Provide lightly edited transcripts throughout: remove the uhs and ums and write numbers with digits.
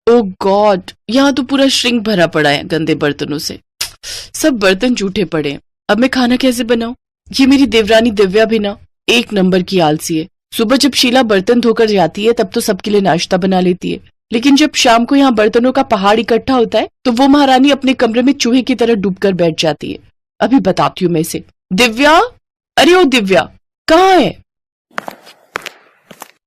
ओ God, यहाँ तो पूरा श्रिंक भरा पड़ा है गंदे बर्तनों से। सब बर्तन जूठे पड़े हैं। अब मैं खाना कैसे बनाऊं? ये मेरी देवरानी दिव्या भी ना एक नंबर की आलसी है। सुबह जब शीला बर्तन धोकर जाती है तब तो सबके लिए नाश्ता बना लेती है, लेकिन जब शाम को यहाँ बर्तनों का पहाड़ इकट्ठा होता है तो वो महारानी अपने कमरे में चूहे की तरह डूबकर बैठ जाती है। अभी बताती हूँ मैं इसे। दिव्या, अरे ओ दिव्या, कहाँ है?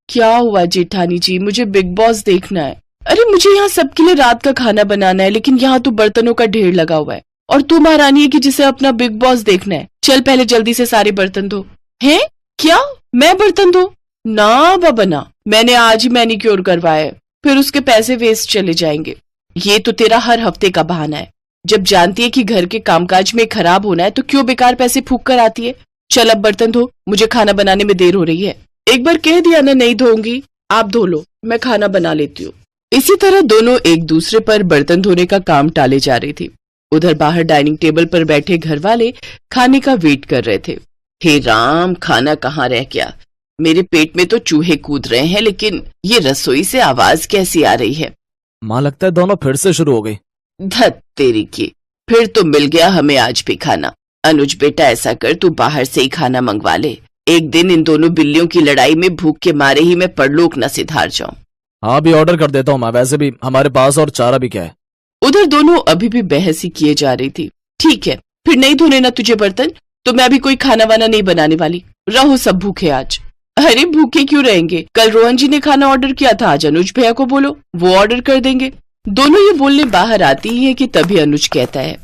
क्या हुआ जेठानी जी? मुझे बिग बॉस देखना है। अरे मुझे यहाँ सबके लिए रात का खाना बनाना है, लेकिन यहाँ तो बर्तनों का ढेर लगा हुआ है और तू महारानी है कि जिसे अपना बिग बॉस देखना है। चल पहले जल्दी से सारे बर्तन धो। हैं? क्या मैं बर्तन धो? ना बाबा ना, मैंने आज ही मैनिक्योर करवाया है, फिर उसके पैसे वेस्ट चले जाएंगे। ये तो तेरा हर हफ्ते का बहाना है। जब जानती है कि घर के कामकाज में खराब होना है तो क्यों बेकार पैसे फूंक कर आती है। चल अब बर्तन धो, मुझे खाना बनाने में देर हो रही है। एक बार कह दिया ना नहीं धोऊंगी, आप धो लो, मैं खाना बना लेती हूँ। इसी तरह दोनों एक दूसरे पर बर्तन धोने का काम टाले जा रही थी। उधर बाहर डाइनिंग टेबल पर बैठे घर वाले खाने का वेट कर रहे थे। हे राम, खाना कहाँ रह गया? मेरे पेट में तो चूहे कूद रहे हैं, लेकिन ये रसोई से आवाज कैसी आ रही है? माँ लगता है दोनों फिर से शुरू हो गई। धत तेरी की, फिर तो मिल गया हमें आज भी खाना। अनुज बेटा ऐसा कर, तू बाहर से ही खाना मंगवा ले। एक दिन इन दोनों बिल्लियों की लड़ाई में भूख के मारे ही मैं परलोक न सिधार जाऊं। हाँ भी ऑर्डर कर देता हूँ माँ, वैसे भी हमारे पास और चारा भी क्या है। उधर दोनों अभी भी बहस ही किए जा रही थी। ठीक है, फिर नहीं धोने ना तुझे बर्तन तो मैं भी कोई खाना वाना नहीं बनाने वाली। रहो सब भूखे आज। अरे भूखे क्यों रहेंगे? कल रोहन जी ने खाना ऑर्डर किया था, आज अनुज भैया को बोलो, वो ऑर्डर कर देंगे। दोनों ये बोलने बाहर आती ही है कि तभी अनुज कहता है,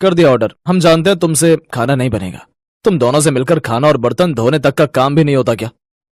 कर दिया ऑर्डर। हम जानते हैं तुमसे खाना नहीं बनेगा। तुम दोनों से मिलकर खाना और बर्तन धोने तक का काम भी नहीं होता क्या?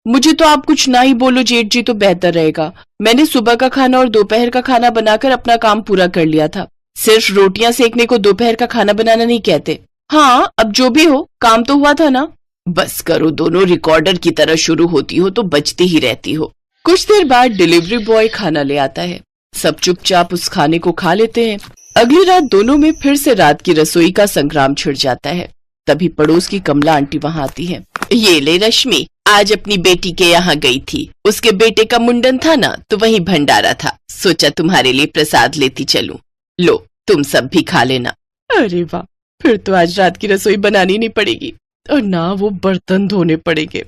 मुझे तो आप कुछ ना ही बोलो जेठ जी तो बेहतर रहेगा। मैंने सुबह का खाना और दोपहर का खाना बनाकर अपना काम पूरा कर लिया था। सिर्फ रोटियां सेकने को दोपहर का खाना बनाना नहीं कहते। हाँ, अब जो भी हो, काम तो हुआ था ना। बस करो, दोनों रिकॉर्डर की तरह शुरू होती हो तो बजती ही रहती हो। कुछ देर बाद डिलीवरी बॉय खाना ले आता है। सब चुपचाप उस खाने को खा लेते हैं। अगली रात दोनों में फिर से रात की रसोई का संग्राम छिड़ जाता है। तभी पड़ोस की कमला आंटी वहाँ आती है। ये ले रश्मि, आज अपनी बेटी के यहाँ गई थी। उसके बेटे का मुंडन था ना, तो वहीं भंडारा था। सोचा तुम्हारे लिए प्रसाद लेती चलूं। लो, तुम सब भी खा लेना। अरे वाह, फिर तो आज रात की रसोई बनानी नहीं पड़ेगी और ना वो बर्तन धोने पड़ेंगे।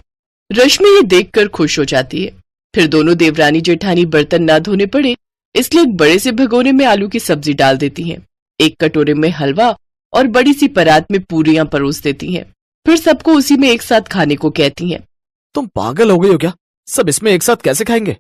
रश्मि ये देखकर खुश हो जाती है। फिर दोनों देवरानी जेठानी बर्तन ना धोने पड़े इसलिए एक बड़े से भगोने में आलू की सब्जी डाल देती हैं। एक कटोरे में हलवा और बड़ी सी परात में पूरियां परोस देती हैं। फिर सबको उसी में एक साथ खाने को कहती हैं। तुम पागल हो गई हो क्या? सब इसमें एक साथ कैसे खाएंगे?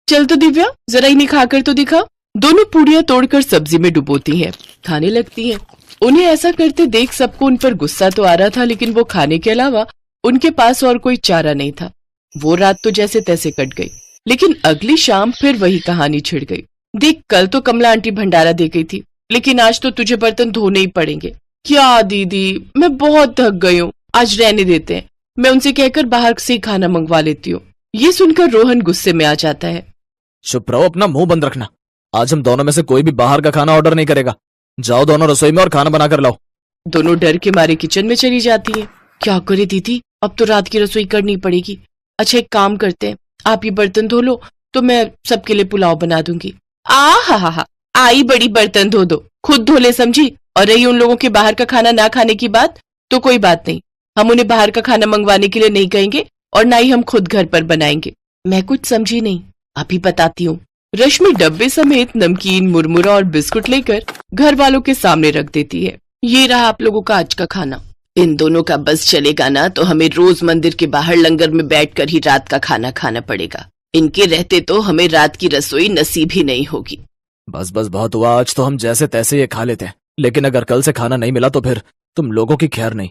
चल तो दिव्या, जरा इन्हें खाकर तो दिखा। दोनों पूरियां तोड़कर सब्जी में डुबोती हैं, खाने लगती हैं। उन्हें ऐसा करते देख सबको उन पर गुस्सा तो आ रहा था, लेकिन वो खाने के अलावा उनके पास और कोई चारा नहीं था। वो रात तो जैसे तैसे कट गई, लेकिन अगली शाम फिर वही कहानी छिड़ गई। देख, कल तो कमला आंटी भंडारा दे गई थी, लेकिन आज तो तुझे बर्तन धोने ही पड़ेंगे। क्या दीदी, मैं बहुत थक गई हूँ, आज रहने देते हैं। मैं उनसे कहकर बाहर से खाना मंगवा लेती हूँ। ये सुनकर रोहन गुस्से में आ जाता है। चुप रहो, अपना मुंह बंद रखना। आज हम दोनों में से कोई भी बाहर का खाना ऑर्डर नहीं करेगा। जाओ दोनों रसोई में और खाना बनाकर लाओ। दोनों डर के मारे किचन में चली जाती हैं। क्या करे दीदी, अब तो रात की रसोई करनी पड़ेगी। अच्छा एक काम करते हैं, आप ये बर्तन धो लो तो मैं सबके लिए पुलाव बना दूंगी। हा, आई बड़ी बर्तन धो दो, खुद धो ले समझी। और रही उन लोगों के बाहर का खाना ना खाने की बात, तो कोई बात नहीं, हम उन्हें बाहर का खाना मंगवाने के लिए नहीं कहेंगे और ना ही हम खुद घर पर बनाएंगे। मैं कुछ समझी नहीं, अभी बताती हूँ। रश्मि डब्बे समेत नमकीन, मुरमुरा और बिस्कुट लेकर घर वालों के सामने रख देती है। ये रहा आप लोगों का आज का खाना। इन दोनों का बस चलेगा ना तो हमें रोज मंदिर के बाहर लंगर में बैठकर ही रात का खाना खाना पड़ेगा। इनके रहते तो हमें रात की रसोई नसीब ही नहीं होगी। बस बस बहुत हुआ, आज तो हम जैसे तैसे ये खा लेते हैं, लेकिन अगर कल से खाना नहीं मिला तो फिर तुम लोगों की खैर नहीं।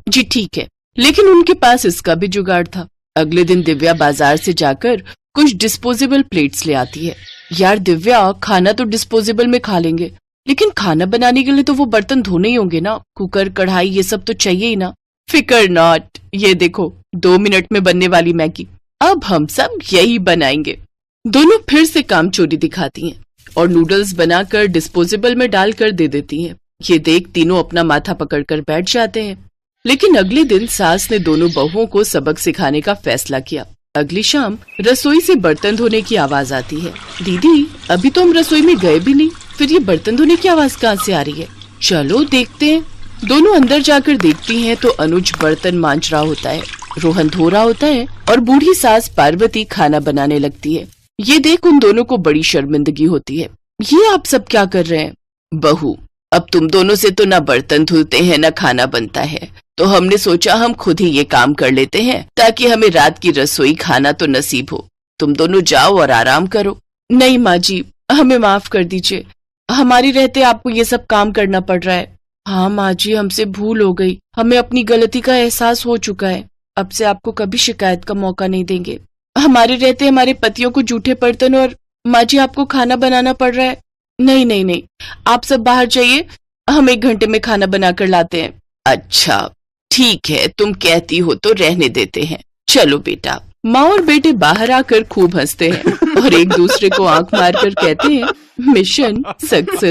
जी ठीक है, लेकिन उनके पास इसका भी जुगाड़ था। अगले दिन दिव्या बाजार से जाकर कुछ डिस्पोजेबल प्लेट्स ले आती है। यार दिव्या, खाना तो डिस्पोजेबल में खा लेंगे, लेकिन खाना बनाने के लिए तो वो बर्तन धोने ही होंगे ना। कुकर, कढ़ाई, ये सब तो चाहिए ही ना। फिकर नॉट, ये देखो 2 मिनट में बनने वाली मैगी। अब हम सब यही बनाएंगे। दोनों फिर से काम चोरी दिखाती हैं और नूडल्स बनाकर डिस्पोजेबल में डालकर दे देती हैं। ये देख तीनों अपना माथा पकड़कर बैठ जाते हैं। लेकिन अगले दिन सास ने दोनों बहुओं को सबक सिखाने का फैसला किया। अगली शाम रसोई से बर्तन धोने की आवाज आती है। दीदी, अभी तो हम रसोई में गए भी नहीं, फिर ये बर्तन धोने की आवाज कहाँ से आ रही है? चलो देखते हैं। दोनों अंदर जाकर देखती हैं तो अनुज बर्तन मांज रहा होता है, रोहन धो रहा होता है और बूढ़ी सास पार्वती खाना बनाने लगती है। ये देख उन दोनों को बड़ी शर्मिंदगी होती है। ये आप सब क्या कर रहे हैं? बहू, अब तुम दोनों से तो ना बर्तन धुलते हैं ना खाना बनता है, तो हमने सोचा हम खुद ही ये काम कर लेते हैं ताकि हमें रात की रसोई खाना तो नसीब हो। तुम दोनों जाओ और आराम करो। नहीं माँ जी, हमें माफ कर दीजिए, हमारी रहते आपको ये सब काम करना पड़ रहा है। हाँ माँ जी, हमसे भूल हो गई, हमें अपनी गलती का एहसास हो चुका है। अब से आपको कभी शिकायत का मौका नहीं देंगे। हमारे रहते हमारे पतियों को जूठे बर्तन और माँ जी आपको खाना बनाना पड़ रहा है। नहीं नहीं नहीं, आप सब बाहर जाइए, हम 1 घंटे में खाना बनाकर लाते हैं। अच्छा ठीक है, तुम कहती हो तो रहने देते हैं। चलो बेटा। माँ और बेटे बाहर आकर खूब हंसते हैं और एक दूसरे को आंख मारकर कहते हैं, मिशन सक्सेस।